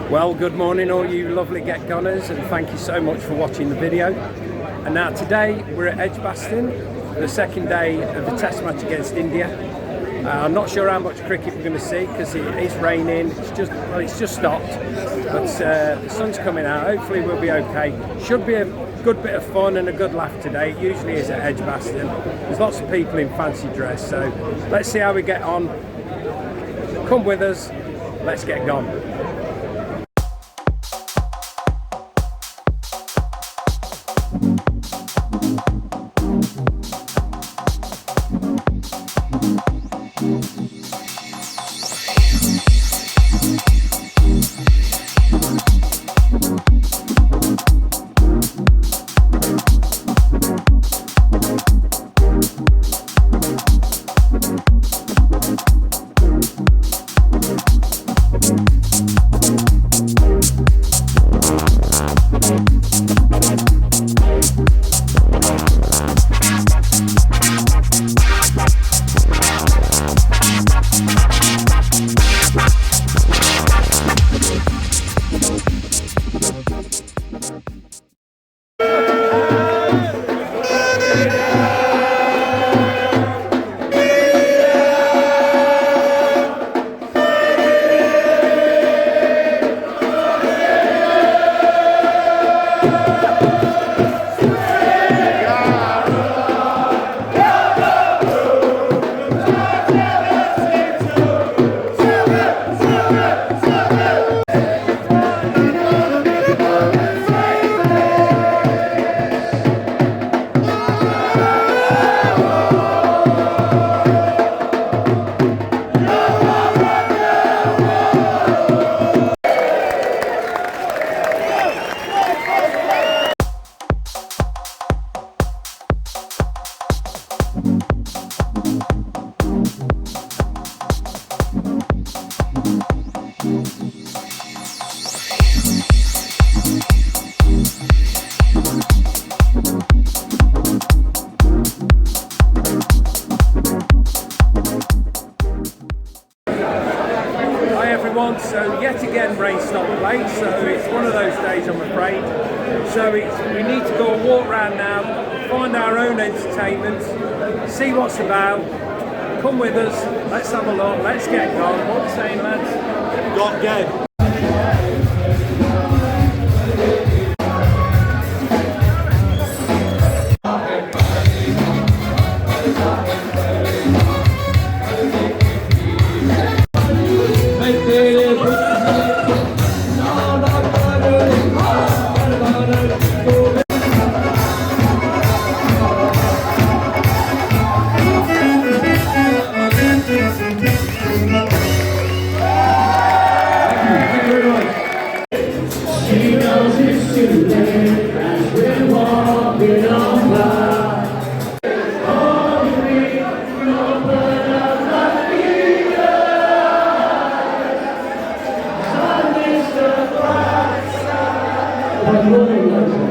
Well, good morning all you lovely Get Gunners, and thank you so much for watching the video. And now today we're at Edgbaston, the second day of the test match against India. I'm not sure how much cricket we're going to see because it is raining. It's just stopped, but the sun's coming out. Hopefully we'll be okay. Should be a good bit of fun and a good laugh today. It usually is at Edgbaston. There's lots of people in fancy dress, so let's see how we get on. Come with us, let's get gone. So yet again rain stopped late, so it's one of those days I'm afraid. So we need to go and walk around now, find our own entertainment, see what's about. Come with us, let's have a look, let's get gone. What are you saying, lads? Got get. Good morning,